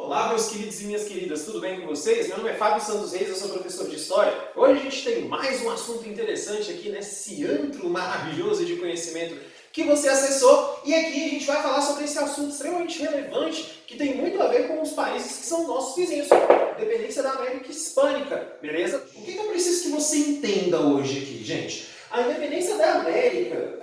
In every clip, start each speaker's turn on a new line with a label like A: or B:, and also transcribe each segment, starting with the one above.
A: Olá, meus queridos e minhas queridas, tudo bem com vocês? Meu nome é Fábio Santos Reis, eu sou professor de História. Hoje a gente tem mais um assunto interessante aqui nesse antro maravilhoso de conhecimento que você acessou. E aqui a gente vai falar sobre esse assunto extremamente relevante que tem muito a ver com os países que são nossos vizinhos. Independência da América Hispânica, beleza? O que eu preciso que você entenda hoje aqui, gente? A independência da América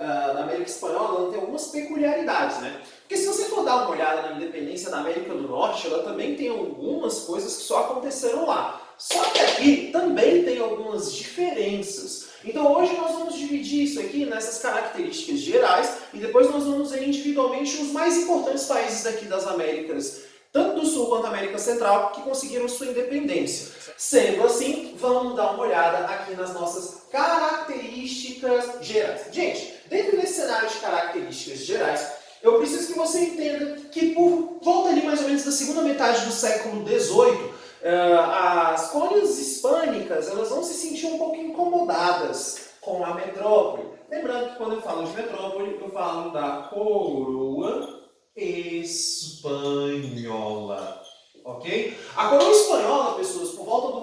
A: Espanhola, ela tem algumas peculiaridades, né? Porque se você for dar uma olhada na independência da América do Norte, ela também tem algumas coisas que só aconteceram lá. Só que aqui também tem algumas diferenças. Então hoje nós vamos dividir isso aqui nessas características gerais e depois nós vamos ver individualmente os mais importantes países daqui das Américas, tanto do Sul quanto da América Central, que conseguiram sua independência. Sendo assim, vamos dar uma olhada aqui nas nossas características gerais. Gente, dentro desse cenário de características gerais, eu preciso que você entenda que por volta ali mais ou menos da segunda metade do século XVIII, as colônias hispânicas elas vão se sentir um pouco incomodadas com a metrópole. Lembrando que quando eu falo de metrópole, eu falo da coroa espanhola. Ok? A coroa espanhola, pessoas, por volta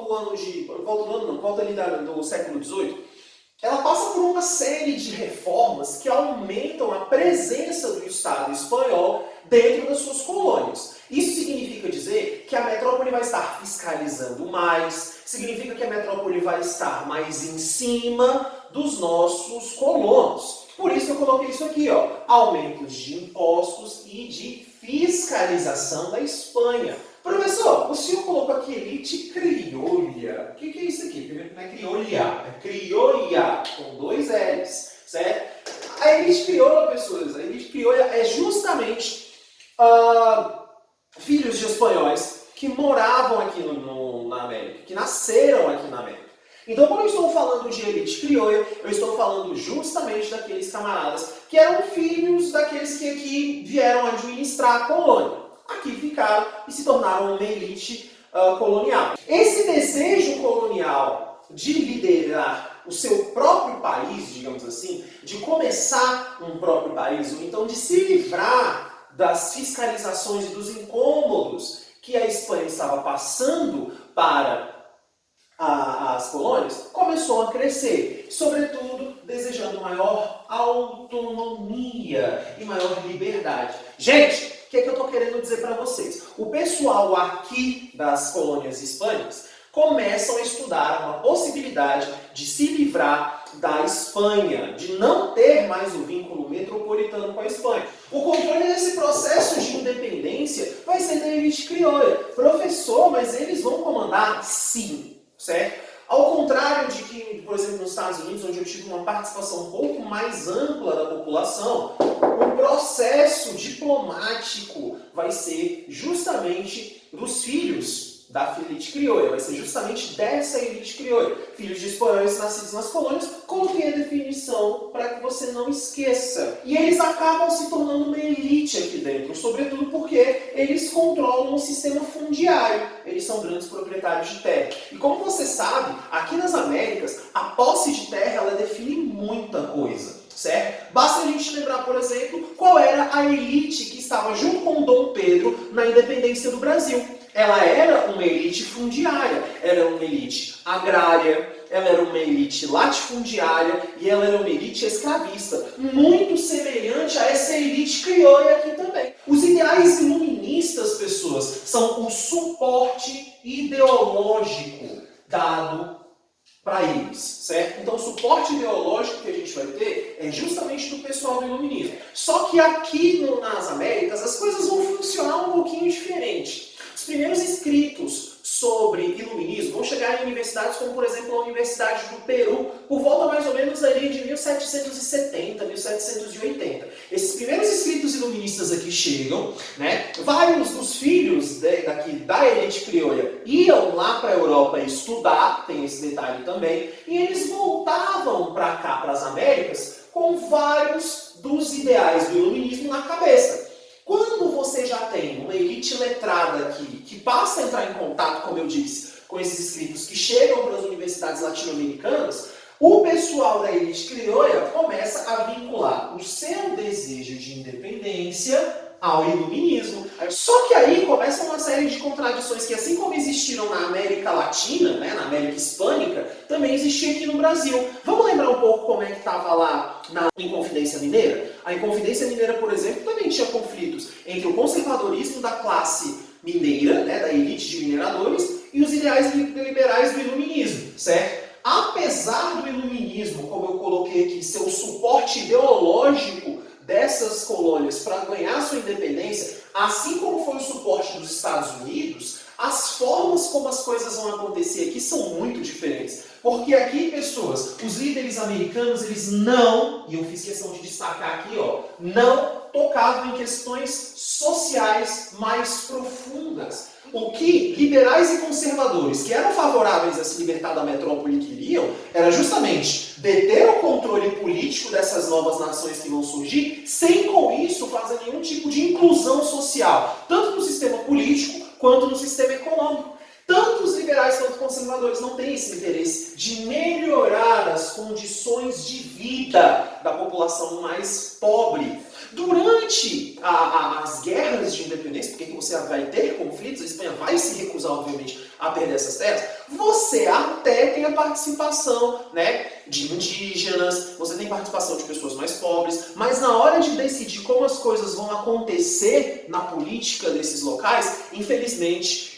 A: do século XVIII, ela passa por uma série de reformas que aumentam a presença do Estado espanhol dentro das suas colônias. Isso significa dizer que a metrópole vai estar fiscalizando mais, significa que a metrópole vai estar mais em cima dos nossos colonos. Por isso eu coloquei isso aqui, ó, aumentos de impostos e de fiscalização da Espanha. Professor, o senhor colocou aqui elite criolha. O que é isso aqui? Primeiro, não é criolha, é criolha, com dois L's, certo? A elite crioula, pessoas, a elite crioula é justamente filhos de espanhóis que moravam aqui na América, que nasceram aqui na América. Então, quando eu estou falando de elite crioula, eu estou falando justamente daqueles camaradas que eram filhos daqueles que aqui vieram administrar a colônia. Aqui ficaram e se tornaram uma elite colonial. Esse desejo colonial de liderar o seu próprio país, digamos assim, de começar um próprio país, ou então de se livrar das fiscalizações e dos incômodos que a Espanha estava passando para as colônias, começou a crescer, sobretudo desejando maior autonomia e maior liberdade. Gente, o que é que eu estou querendo dizer para vocês? O pessoal aqui das colônias hispânicas começam a estudar uma possibilidade de se livrar da Espanha, de não ter mais o vínculo metropolitano com a Espanha. O controle desse processo de independência vai ser da elite crioula. Professor, mas eles vão comandar? Sim, certo? Ao contrário de que, por exemplo, nos Estados Unidos, onde eu tive uma participação um pouco mais ampla da população, o processo diplomático vai ser justamente dos filhos da elite crioula, vai ser justamente dessa elite crioula. Filhos de espanhóis nascidos nas colônias, coloquei a definição para que você não esqueça. E eles acabam se tornando uma elite aqui dentro, sobretudo porque eles controlam o sistema fundiário, eles são grandes proprietários de terra. E como você sabe, aqui nas Américas, a posse de terra ela define muita coisa. Certo? Basta a gente lembrar, por exemplo, qual era a elite que estava junto com Dom Pedro na independência do Brasil. Ela era uma elite fundiária, ela era uma elite agrária, ela era uma elite latifundiária e ela era uma elite escravista, muito semelhante a essa elite crioula aqui também. Os ideais iluministas, pessoas, são o suporte ideológico dado para eles, certo? Então o suporte ideológico que a gente vai ter é justamente do pessoal do iluminismo. Só que aqui nas Américas as coisas vão funcionar um pouquinho diferente. Os primeiros escritos sobre iluminismo vão chegar em universidades como, por exemplo, a Universidade do Peru, por volta mais ou menos ali de 1770, 1780. Esses primeiros escritos iluministas aqui chegam, né? Vários dos filhos da elite crioula iam lá para a Europa estudar, tem esse detalhe também, e eles voltavam para cá, para as Américas, com vários dos ideais do iluminismo na cabeça. Quando você já tem uma elite letrada aqui, que passa a entrar em contato, como eu disse, com esses escritos que chegam para as universidades latino-americanas, o pessoal da elite crioula começa a vincular o seu desejo de independência ao iluminismo. Só que aí começa uma série de contradições que, assim como existiram na América Latina, né, na América Hispânica, também existia aqui no Brasil. Vamos lembrar um pouco como é que estava lá na Inconfidência Mineira? A Inconfidência Mineira, por exemplo, também tinha conflitos entre o conservadorismo da classe mineira, né, da elite de mineradores, e os ideais liberais do iluminismo, certo? Apesar do iluminismo, como eu coloquei aqui, ser o suporte ideológico dessas colônias para ganhar sua independência, assim como foi o suporte dos Estados Unidos, as formas como as coisas vão acontecer aqui são muito diferentes. Porque aqui, pessoas, os líderes americanos, eles não, e eu fiz questão de destacar aqui, ó, não tocavam em questões sociais mais profundas. O que liberais e conservadores, que eram favoráveis a se libertar da metrópole, queriam, era justamente deter o controle político dessas novas nações que vão surgir, sem com isso fazer nenhum tipo de inclusão social, tanto no sistema político quanto no sistema econômico. Tanto os liberais quanto os conservadores não têm esse interesse de melhorar as condições de vida da população mais pobre. Durante as guerras de independência, porque você vai ter conflitos, a Espanha vai se recusar, obviamente, a perder essas terras, você até tem a participação, né, de indígenas, você tem participação de pessoas mais pobres, mas na hora de decidir como as coisas vão acontecer na política desses locais, infelizmente,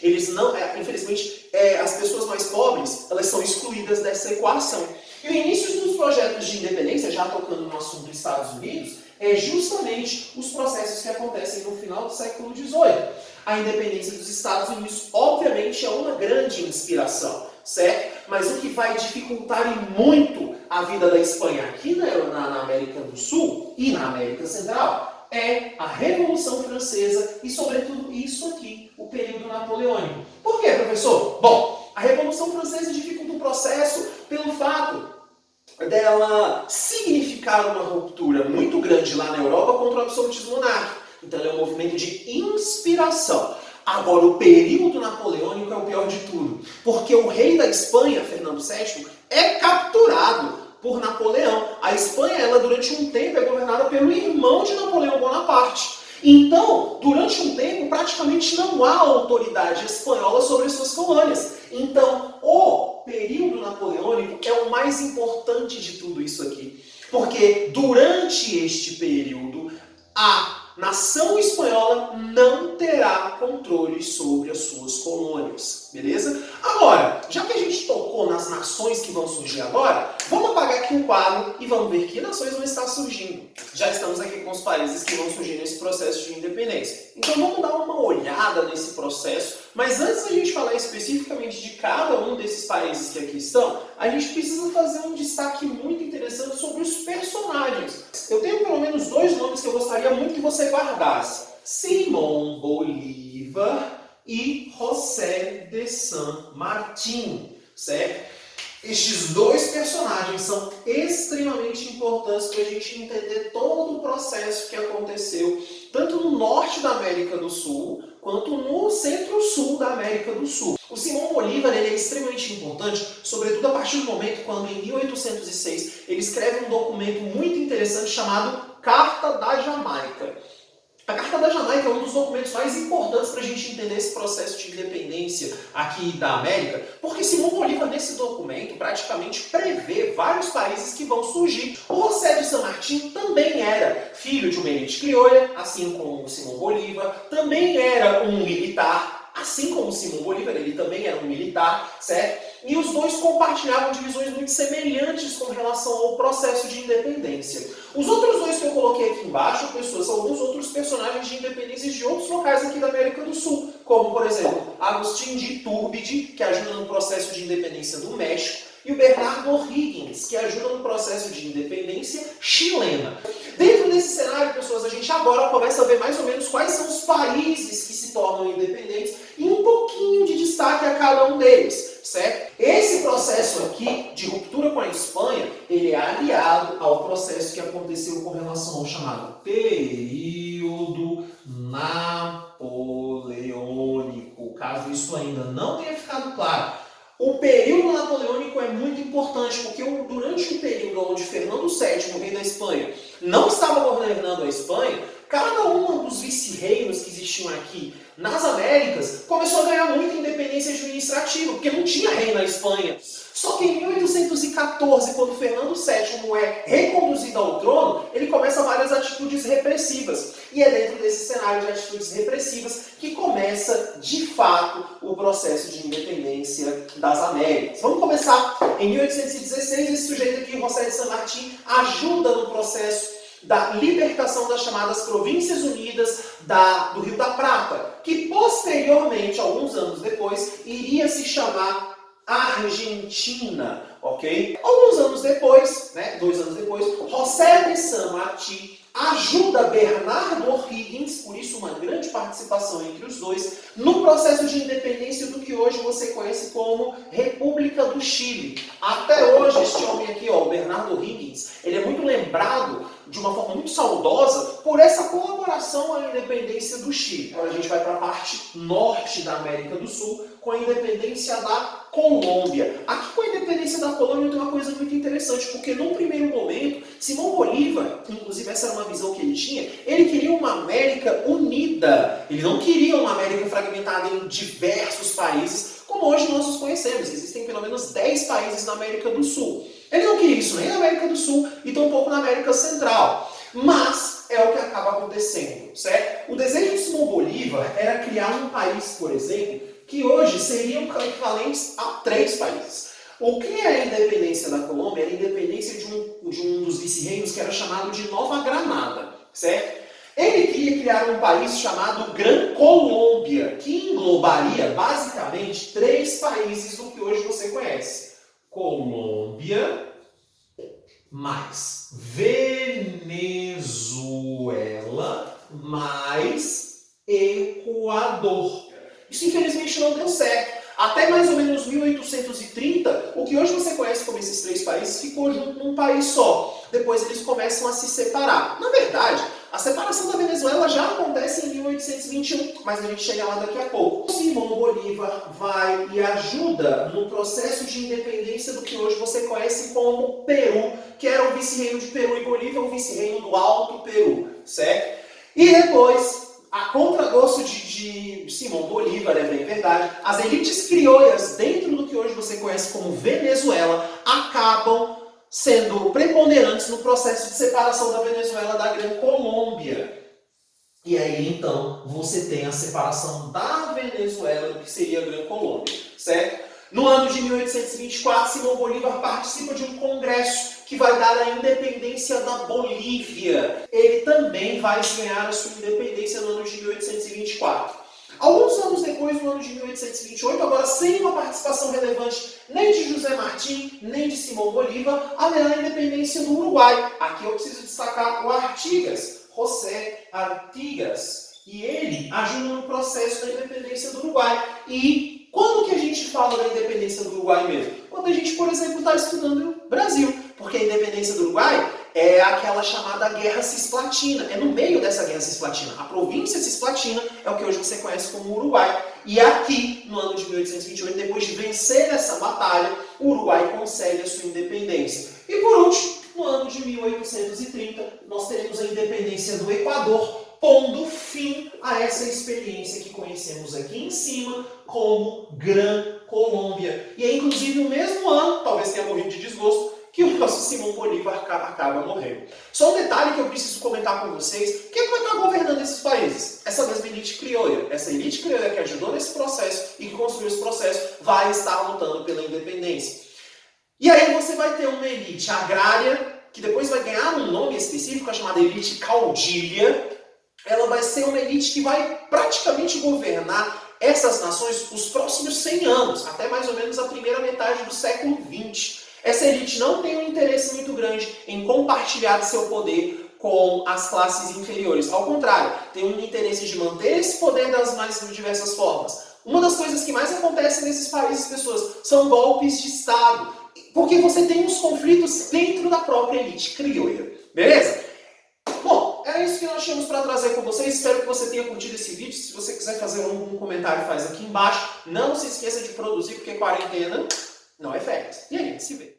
A: as pessoas mais pobres, elas são excluídas dessa equação. E o início dos projetos de independência, já tocando no assunto dos Estados Unidos, é justamente os processos que acontecem no final do século XVIII. A independência dos Estados Unidos, obviamente, é uma grande inspiração, certo? Mas o que vai dificultar e muito a vida da Espanha aqui na América do Sul e na América Central é a Revolução Francesa e, sobretudo, isso aqui, o período napoleônico. Por quê, professor? Bom, a Revolução Francesa dificulta o processo pelo fato dela significar uma ruptura muito grande lá na Europa contra o absolutismo monárquico. Então ele é um movimento de inspiração. Agora, o período napoleônico é o pior de tudo, porque o rei da Espanha, Fernando VII, é capturado por Napoleão. A Espanha, ela durante um tempo é governada pelo irmão de Napoleão Bonaparte. Então, durante um tempo, praticamente não há autoridade espanhola sobre as suas colônias. Então, o período napoleônico é o mais importante de tudo isso aqui. Porque durante este período, a nação espanhola não terá controle sobre as suas colônias. Beleza? Agora, já que a gente tocou nas nações que vão surgir agora, vamos apagar aqui o quadro e vamos ver que nações vão estar surgindo. Já estamos aqui com os países que vão surgir nesse processo de independência. Então vamos dar uma olhada nesse processo, mas antes da gente falar especificamente de cada um desses países que aqui estão, a gente precisa fazer um destaque muito interessante sobre os personagens. Eu tenho pelo menos dois nomes que eu gostaria muito que você guardasse. Simón Bolívar e José de San Martín, certo? Estes dois personagens são extremamente importantes para a gente entender todo o processo que aconteceu, tanto no norte da América do Sul, quanto no centro-sul da América do Sul. O Simón Bolívar ele é extremamente importante, sobretudo a partir do momento quando, em 1806, ele escreve um documento muito interessante chamado Carta da Jamaica. A Carta da Jamaica é um dos documentos mais importantes para a gente entender esse processo de independência aqui da América, porque Simón Bolívar, nesse documento, praticamente prevê vários países que vão surgir. O José de San Martín também era filho de uma elite criolha, assim como o Simón Bolívar, também era um militar, assim como o Simón Bolívar, ele também era um militar, certo? E os dois compartilhavam divisões muito semelhantes com relação ao processo de independência. Os outros dois que eu coloquei aqui embaixo, pessoas, são alguns outros personagens de independência de outros locais aqui da América do Sul, como, por exemplo, Agustín de Iturbide, que ajuda no processo de independência do México, e o Bernardo O'Higgins, que ajuda no processo de independência chilena. Dentro desse cenário, pessoas, a gente agora começa a ver mais ou menos quais são os países que se tornam independentes e um pouquinho de destaque a cada um deles, certo? Esse processo aqui de ruptura com a Espanha, ele é aliado ao processo que aconteceu com relação ao chamado período napoleônico, caso isso ainda não tenha ficado claro. O período napoleônico é muito importante, porque durante o período onde Fernando VII, o rei da Espanha, não estava governando a Espanha, cada um dos vice-reinos que existiam aqui nas Américas começou a ganhar muita independência administrativa, porque não tinha rei na Espanha. Só que em 1814, quando Fernando VII é reconduzido ao trono, ele começa várias atitudes repressivas. E é dentro desse cenário de atitudes repressivas que começa, de fato, o processo de independência das Américas. Vamos começar em 1816, esse sujeito aqui, José de San Martín, ajuda no processo da libertação das chamadas Províncias Unidas do Rio da Prata, que posteriormente, alguns anos depois, iria se chamar Argentina, ok? Alguns anos depois, 2 anos depois, José de San Martín ajuda Bernardo O'Higgins, por isso uma grande participação entre os dois, no processo de independência do que hoje você conhece como República do Chile. Até hoje, este homem aqui, o Bernardo O'Higgins, ele é muito lembrado de uma forma muito saudosa por essa colaboração à independência do Chile. Agora a gente vai para a parte norte da América do Sul, com a independência da Colômbia. Aqui com a independência da Colômbia tem uma coisa muito interessante, porque num primeiro momento, Simão Bolívar, inclusive essa era uma visão que ele tinha, ele queria uma América unida. Ele não queria uma América fragmentada em diversos países, como hoje nós os conhecemos. Existem pelo menos 10 países na América do Sul. Ele não queria isso nem na América do Sul e tampouco na América Central. Mas é o que acaba acontecendo, certo? O desejo de Simão Bolívar era criar um país, por exemplo, que hoje seriam equivalentes a 3 países. O que é a independência da Colômbia? Era a independência de um dos vice-reinos que era chamado de Nova Granada, certo? Ele queria criar um país chamado Gran Colômbia, que englobaria basicamente 3 países do que hoje você conhece. Colômbia, mais Venezuela, mais Equador. Isso infelizmente não deu certo. Até mais ou menos 1830, o que hoje você conhece como esses 3 países ficou junto num país só. Depois eles começam a se separar. Na verdade, a separação da Venezuela já acontece em 1821, mas a gente chega lá daqui a pouco. Simão Bolívar vai e ajuda no processo de independência do que hoje você conhece como Peru, que era o vice-reino de Peru e Bolívia, o vice-reino do Alto Peru, certo? E depois, a contragosto de Simão Bolívar, é bem verdade, as elites crioulas dentro do que hoje você conhece como Venezuela acabam sendo preponderantes no processo de separação da Venezuela da Gran Colômbia. E aí, então, você tem a separação da Venezuela do que seria a Gran Colômbia, certo? No ano de 1824, Simão Bolívar participa de um congresso que vai dar a independência da Bolívia. Ele também vai ganhar a sua independência no ano de 1824. Alguns anos depois, no ano de 1828, agora sem uma participação relevante nem de José Martí, nem de Simão Bolívar, haverá a independência do Uruguai. Aqui eu preciso destacar o Artigas, José Artigas. E ele ajuda no processo da independência do Uruguai. E quando que a gente fala da independência do Uruguai mesmo? Quando a gente, por exemplo, está estudando o Brasil. Porque a independência do Uruguai é aquela chamada Guerra Cisplatina. É no meio dessa Guerra Cisplatina. A província Cisplatina é o que hoje você conhece como Uruguai. E aqui, no ano de 1828, depois de vencer essa batalha, o Uruguai consegue a sua independência. E por último, no ano de 1830, nós teremos a independência do Equador, pondo fim a essa experiência que conhecemos aqui em cima como Gran Colômbia. E é inclusive o mesmo ano, talvez tenha morrido de desgosto, que o nosso Simão Bolívar acaba morrendo. Só um detalhe que eu preciso comentar com vocês: quem vai estar governando esses países? Essa mesma elite crioula. Essa elite crioula que ajudou nesse processo e que construiu esse processo vai estar lutando pela independência. E aí você vai ter uma elite agrária, que depois vai ganhar um nome específico, a chamada elite caudilha. Ela vai ser uma elite que vai praticamente governar essas nações os próximos 100 anos, até mais ou menos a primeira metade do século XX. Essa elite não tem um interesse muito grande em compartilhar seu poder com as classes inferiores. Ao contrário, tem um interesse de manter esse poder das mais diversas formas. Uma das coisas que mais acontece nesses países, pessoas, são golpes de Estado. Porque você tem uns conflitos dentro da própria elite crioula. Beleza? Bom, é isso que nós tínhamos para trazer com vocês. Espero que você tenha curtido esse vídeo. Se você quiser fazer algum comentário, faz aqui embaixo. Não se esqueça de produzir, porque quarentena não é férias. E a gente se vê.